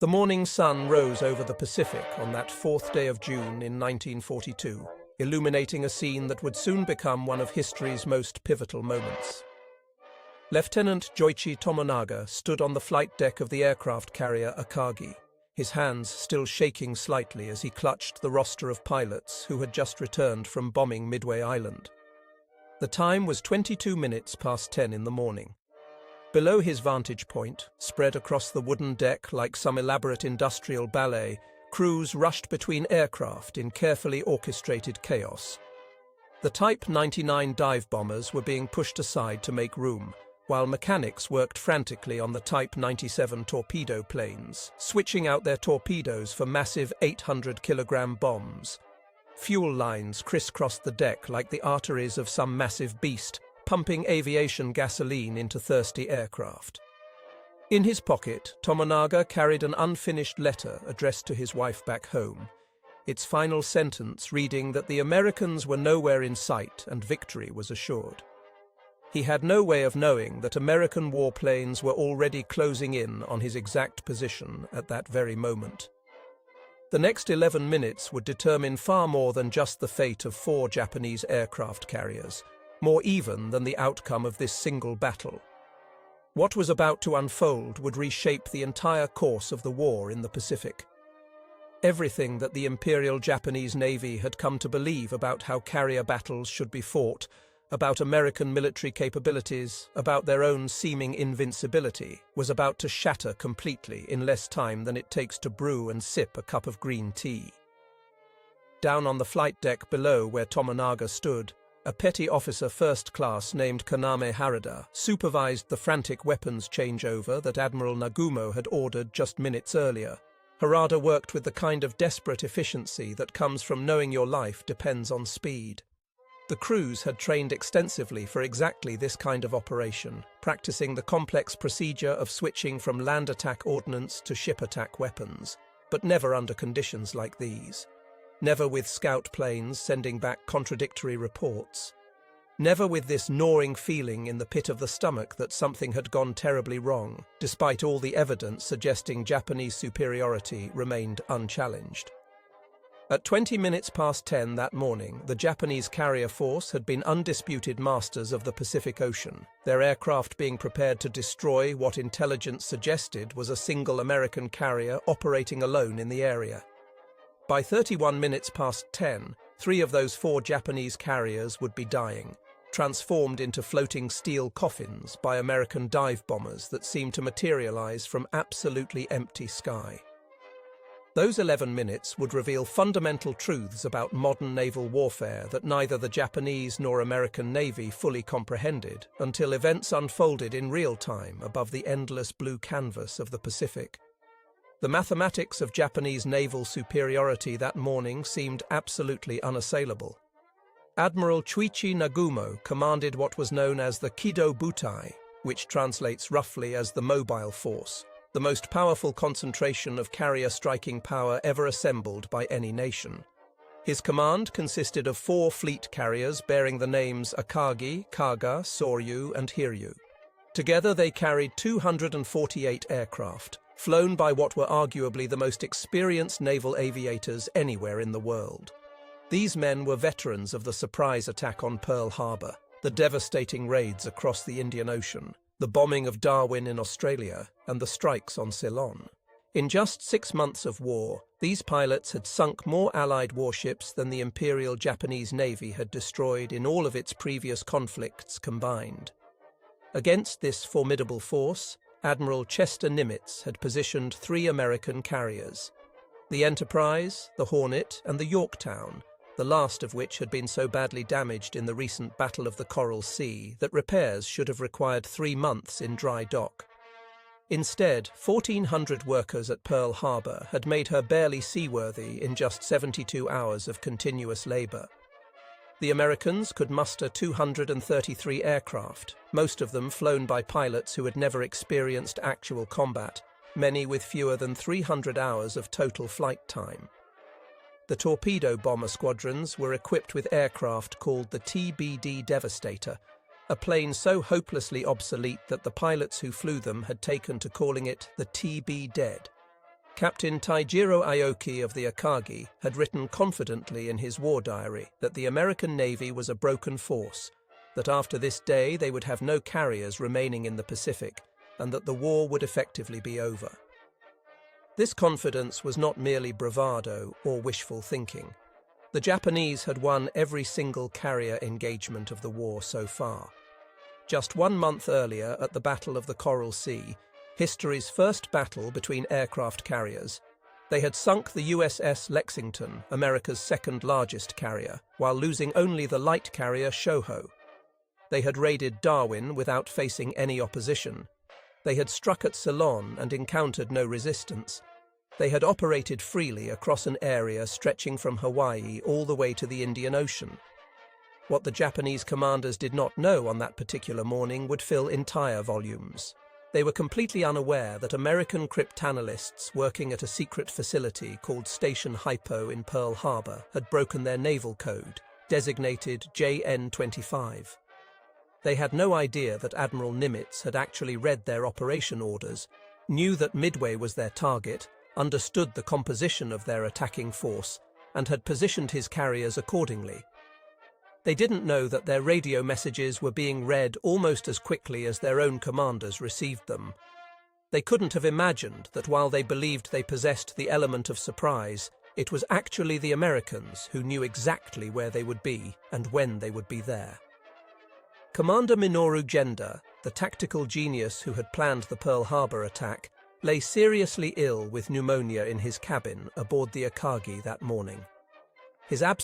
The morning sun rose over the Pacific on that 4th day of June in 1942, illuminating a scene that would soon become one of history's most pivotal moments. Lieutenant Joichi Tomonaga stood on the flight deck of the aircraft carrier Akagi, his hands still shaking slightly as he clutched the roster of pilots who had just returned from bombing Midway Island. The time was 22 minutes past 10 in the morning. Below his vantage point, spread across the wooden deck like some elaborate industrial ballet, crews rushed between aircraft in carefully orchestrated chaos. The Type 99 dive bombers were being pushed aside to make room, while mechanics worked frantically on the Type 97 torpedo planes, switching out their torpedoes for massive 800-kilogram bombs. Fuel lines crisscrossed the deck like the arteries of some massive beast, pumping aviation gasoline into thirsty aircraft. In his pocket, Tomonaga carried an unfinished letter addressed to his wife back home, its final sentence reading that the Americans were nowhere in sight and victory was assured. He had no way of knowing that American warplanes were already closing in on his exact position at that very moment. The next 11 minutes would determine far more than just the fate of 4 Japanese aircraft carriers, more even than the outcome of this single battle. What was about to unfold would reshape the entire course of the war in the Pacific. Everything that the Imperial Japanese Navy had come to believe about how carrier battles should be fought, about American military capabilities, about their own seeming invincibility, was about to shatter completely in less time than it takes to brew and sip a cup of green tea. Down on the flight deck below where Tomonaga stood, a petty officer first class named Kaname Harada supervised the frantic weapons changeover that Admiral Nagumo had ordered just minutes earlier. Harada worked with the kind of desperate efficiency that comes from knowing your life depends on speed. The crews had trained extensively for exactly this kind of operation, practicing the complex procedure of switching from land attack ordnance to ship attack weapons, but never under conditions like these. Never with scout planes sending back contradictory reports. Never with this gnawing feeling in the pit of the stomach that something had gone terribly wrong, despite all the evidence suggesting Japanese superiority remained unchallenged. At 20 minutes past 10 that morning, the Japanese carrier force had been undisputed masters of the Pacific Ocean, their aircraft being prepared to destroy what intelligence suggested was a single American carrier operating alone in the area. By 31 minutes past 10, 3 of those 4 Japanese carriers would be dying, transformed into floating steel coffins by American dive bombers that seemed to materialize from absolutely empty sky. Those 11 minutes would reveal fundamental truths about modern naval warfare that neither the Japanese nor American Navy fully comprehended until events unfolded in real time above the endless blue canvas of the Pacific. The mathematics of Japanese naval superiority that morning seemed absolutely unassailable. Admiral Chuichi Nagumo commanded what was known as the Kido Butai, which translates roughly as the mobile force, the most powerful concentration of carrier striking power ever assembled by any nation. His command consisted of 4 fleet carriers bearing the names Akagi, Kaga, Soryu, and Hiryu. Together they carried 248 aircraft, flown by what were arguably the most experienced naval aviators anywhere in the world. These men were veterans of the surprise attack on Pearl Harbor, the devastating raids across the Indian Ocean, the bombing of Darwin in Australia, and the strikes on Ceylon. In just 6 months of war, these pilots had sunk more Allied warships than the Imperial Japanese Navy had destroyed in all of its previous conflicts combined. Against this formidable force, Admiral Chester Nimitz had positioned 3 American carriers: the Enterprise, the Hornet, and the Yorktown, the last of which had been so badly damaged in the recent Battle of the Coral Sea that repairs should have required 3 months in dry dock. Instead, 1,400 workers at Pearl Harbor had made her barely seaworthy in just 72 hours of continuous labor. The Americans could muster 233 aircraft, most of them flown by pilots who had never experienced actual combat, many with fewer than 300 hours of total flight time. The torpedo bomber squadrons were equipped with aircraft called the SBD Devastator, a plane so hopelessly obsolete that the pilots who flew them had taken to calling it the TB Dead. Captain Taijiro Aoki of the Akagi had written confidently in his war diary that the American Navy was a broken force, that after this day they would have no carriers remaining in the Pacific, and that the war would effectively be over. This confidence was not merely bravado or wishful thinking. The Japanese had won every single carrier engagement of the war so far. Just 1 month earlier, at the Battle of the Coral Sea, history's first battle between aircraft carriers, they had sunk the USS Lexington, America's second largest carrier, while losing only the light carrier Shoho. They had raided Darwin without facing any opposition. They had struck at Ceylon and encountered no resistance. They had operated freely across an area stretching from Hawaii all the way to the Indian Ocean. What the Japanese commanders did not know on that particular morning would fill entire volumes. They were completely unaware that American cryptanalysts working at a secret facility called Station Hypo in Pearl Harbor had broken their naval code, designated JN-25. They had no idea that Admiral Nimitz had actually read their operation orders, knew that Midway was their target, understood the composition of their attacking force, and had positioned his carriers accordingly. They didn't know that their radio messages were being read almost as quickly as their own commanders received them. They couldn't have imagined that while they believed they possessed the element of surprise, it was actually the Americans who knew exactly where they would be and when they would be there. Commander Minoru Genda, the tactical genius who had planned the Pearl Harbor attack, lay seriously ill with pneumonia in his cabin aboard the Akagi that morning. His absence